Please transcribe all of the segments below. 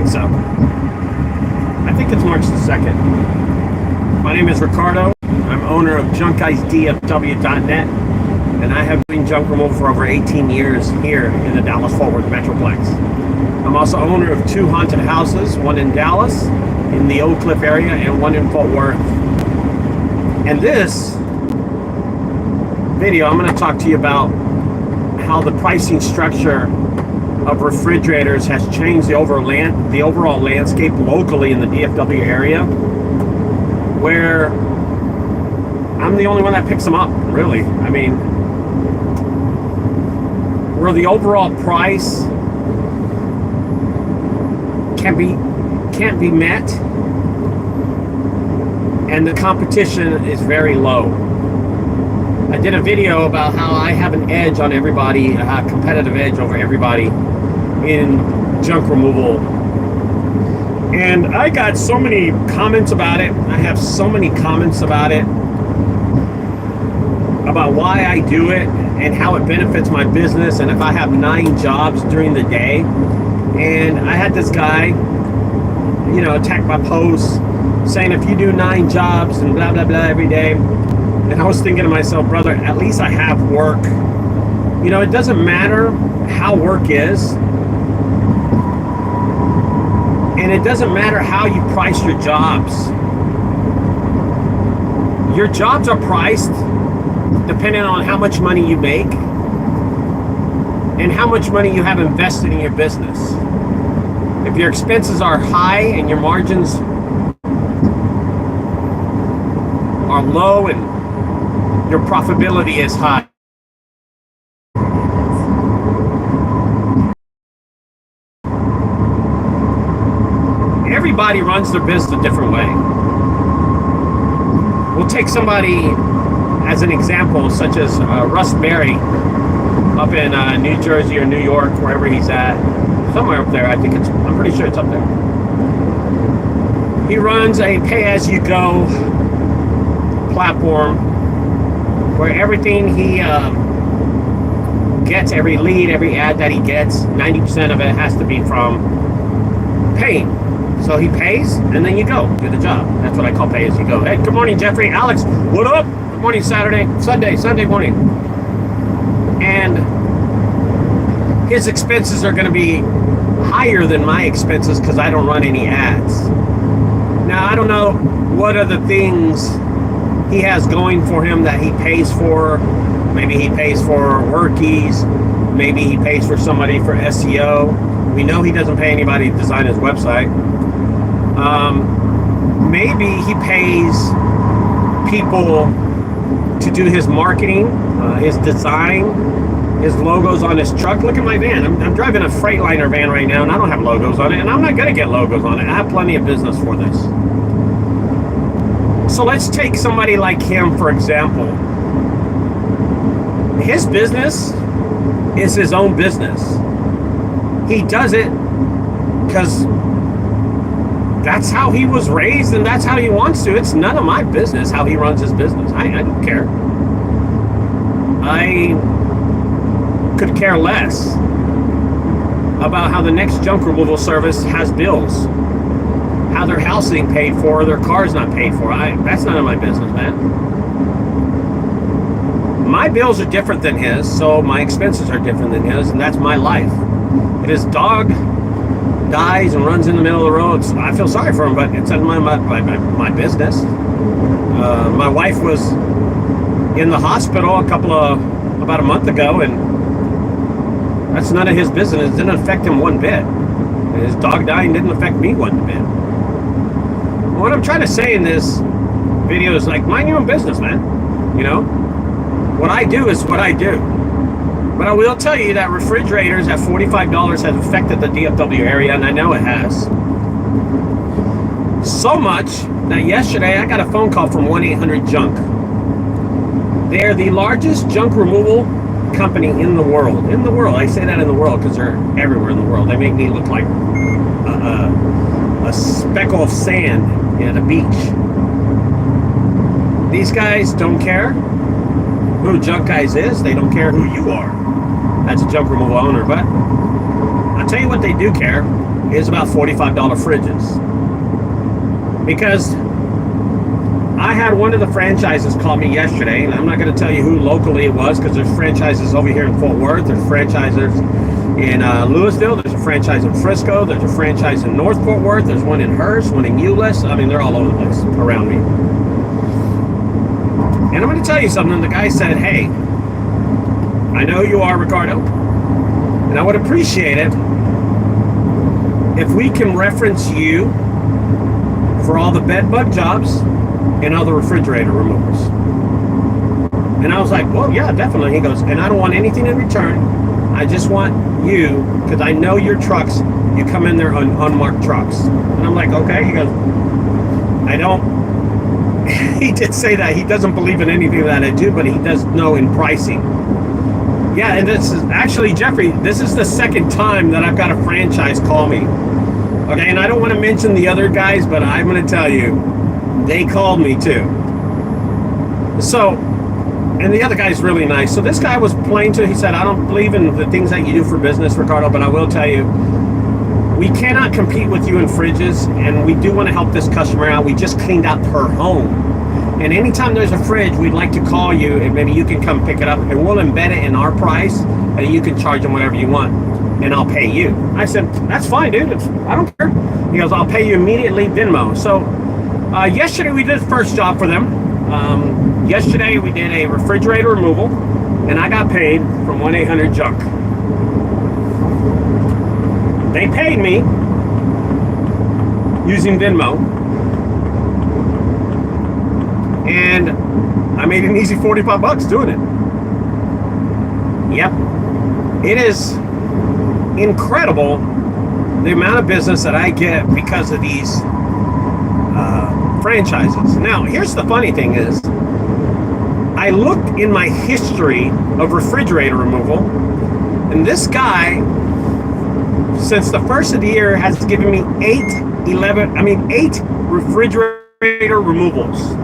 think so. I think it's March the 2nd. My name is Ricardo. I'm owner of junkguysdfw.net, and I have been junk removal for over 18 years here in the Dallas-Fort Worth Metroplex. I'm also owner of 2 haunted houses, one in Dallas, in the Oak Cliff area, and one in Fort Worth. And this video, I'm going to talk to you about how the pricing structure of refrigerators has changed the overall landscape locally in the DFW area, where I'm the only one that picks them up, really. I mean, where the overall price can't be met, and the competition is very low. I did a video about how I have an edge on everybody, a competitive edge over everybody in junk removal. And I got so many comments about it. I have so many comments about it, about why I do it and how it benefits my business, and if I have 9 jobs during the day. And I had this guy, attack my posts saying if you do 9 jobs and blah, blah, blah every day. And I was thinking to myself, brother, at least I have work. It doesn't matter how work is. And it doesn't matter how you price your jobs. Your jobs are priced depending on how much money you make and how much money you have invested in your business. If your expenses are high and your margins are low and your profitability is high, everybody runs their business a different way. We'll take somebody as an example, such as Russ Berry up in New Jersey or New York, wherever he's at, somewhere up there. I'm pretty sure it's up there. He runs a pay-as-you-go platform where everything he gets, every lead, every ad that he gets, 90% of it has to be from paying. So he pays, and then you go do the job. That's what I call pay as you go. Hey, good morning, Jeffrey. Alex, what up? Good morning, Sunday morning. And his expenses are going to be higher than my expenses because I don't run any ads. Now, I don't know what other things he has going for him that he pays for. Maybe he pays for workies. Maybe he pays for somebody for SEO. We know he doesn't pay anybody to design his website. Maybe he pays people to do his marketing, his design, his logos on his truck. Look at my van. I'm driving a Freightliner van right now, and I don't have logos on it, and I'm not going to get logos on it. I have plenty of business for this. So let's take somebody like him, for example. His business is his own business. He does it because that's how he was raised and that's how he wants to. It's none of my business how he runs his business. I don't care. I could care less about how the next junk removal service has bills, how their house ain't paid for, their car's not paid for. That's none of my business, man. My bills are different than his, so my expenses are different than his, and that's my life. If his dog dies and runs in the middle of the road, I feel sorry for him, but it's none of my business. My wife was in the hospital about a month ago, and that's none of his business. It didn't affect him one bit. His dog dying didn't affect me one bit. What I'm trying to say in this video is, like, mind your own business, man. What I do is what I do. But I will tell you that refrigerators at $45 have affected the DFW area, and I know it has. So much that yesterday I got a phone call from 1-800-JUNK. They're the largest junk removal company in the world. In the world. I say that in the world because they're everywhere in the world. They make me look like a speckle of sand at a beach. These guys don't care who Junk Guys is. They don't care who you are as a junk removal owner. But I'll tell you what they do care is about $45 fridges. Because I had one of the franchises call me yesterday, and I'm not going to tell you who locally it was, because there's franchises over here in Fort Worth, there's franchises in Louisville, there's a franchise in Frisco, there's a franchise in North Fort Worth, there's one in Hearst, one in Euless. I mean, they're all over the place around me. And I'm going to tell you something. The guy said, hey, I know who you are, Ricardo, and I would appreciate it if we can reference you for all the bed bug jobs and all the refrigerator removals. And I was like, well, yeah, definitely. He goes, and I don't want anything in return. I just want you, because I know your trucks, you come in there on unmarked trucks. And I'm like, okay. He goes, I don't, he did say that he doesn't believe in anything that I do, but he does know in pricing. Yeah, and this is actually, Jeffrey, this is the second time that I've got a franchise call me. Okay, and I don't want to mention the other guys, but I'm going to tell you, they called me too. So, and the other guy's really nice. So this guy was plain to, he said, I don't believe in the things that you do for business, Ricardo, but I will tell you, we cannot compete with you in fridges, and we do want to help this customer out. We just cleaned out her home. And anytime there's a fridge, we'd like to call you, and maybe you can come pick it up, and we'll embed it in our price, and you can charge them whatever you want, and I'll pay you. I said, that's fine, dude. I don't care. He goes, I'll pay you immediately, Venmo. So yesterday we did the first job for them. Yesterday we did a refrigerator removal, and I got paid from 1-800-JUNK. They paid me using Venmo, and I made an easy 45 bucks doing it. Yep. It is incredible the amount of business that I get because of these franchises. Now, here's the funny thing is, I looked in my history of refrigerator removal, and this guy, since the first of the year, has given me 8 refrigerator removals.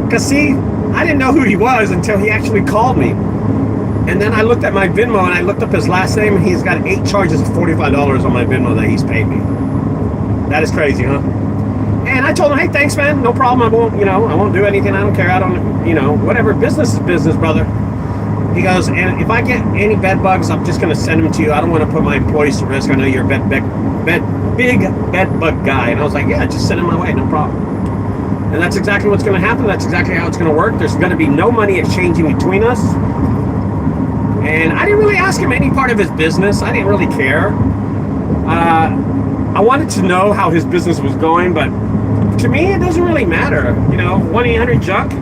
Because see, I didn't know who he was until he actually called me. And then I looked at my Venmo and I looked up his last name, and he's got 8 charges of $45 on my Venmo that he's paid me. That is crazy, huh? And I told him, hey, thanks, man. No problem. I won't do anything. I don't care. I don't, whatever. Business is business, brother. He goes, and if I get any bed bugs, I'm just going to send them to you. I don't want to put my employees to risk. I know you're a big bed bug guy. And I was like, yeah, just send them my way. No problem. And that's exactly what's going to happen. That's exactly how it's going to work. There's going to be no money exchanging between us. And I didn't really ask him any part of his business. I didn't really care. I wanted to know how his business was going, but to me, it doesn't really matter. 1-800-JUNK.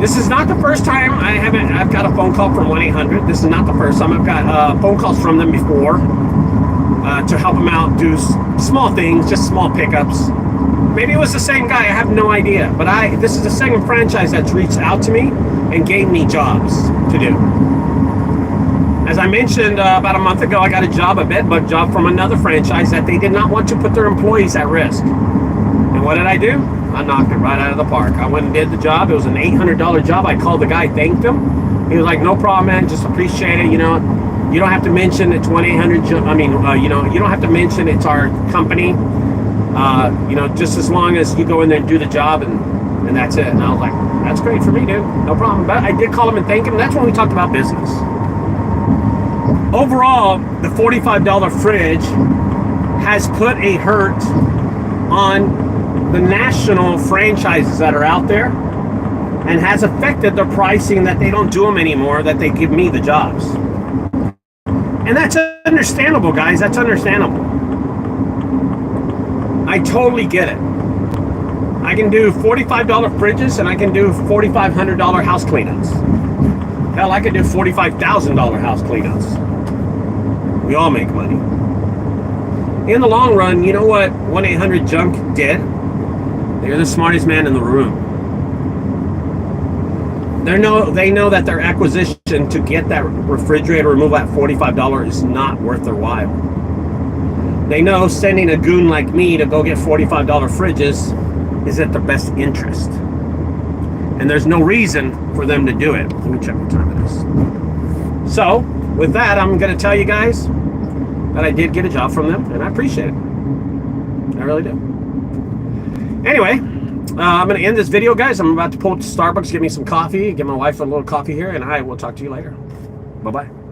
This is not the first time I've got a phone call from 1-800. This is not the first time. I've got phone calls from them before to help them out, do small things, just small pickups. Maybe it was the same guy. I have no idea. But this is the second franchise that's reached out to me and gave me jobs to do. As I mentioned about a month ago, I got a bed bug job from another franchise that they did not want to put their employees at risk. And what did I do? I knocked it right out of the park. I went and did the job. It was an $800 job. I called the guy, thanked him. He was like, no problem, man. Just appreciate it. You don't have to mention it's 1-800. You don't have to mention it's our company. Just as long as you go in there and do the job, and that's it. And I was like, that's great for me, dude. No problem. But I did call him and thank him. That's when we talked about business. Overall, the $45 fridge has put a hurt on the national franchises that are out there, and has affected their pricing, that they don't do them anymore, that they give me the jobs. And that's understandable, guys. That's understandable. I totally get it. I can do $45 fridges, and I can do $4,500 house cleanouts. Hell, I could do $45,000 house cleanouts. We all make money. In the long run, you know what 1-800-JUNK did? They're the smartest man in the room. They know that their acquisition to get that refrigerator removal at $45 is not worth their while. They know sending a goon like me to go get $45 fridges is at their best interest. And there's no reason for them to do it. Let me check what time it is. So, with that, I'm going to tell you guys, that I did get a job from them, and I appreciate it. I really do. Anyway, I'm going to end this video, guys. I'm about to pull up to Starbucks, get me some coffee, get my wife a little coffee here, and I will talk to you later. Bye-bye.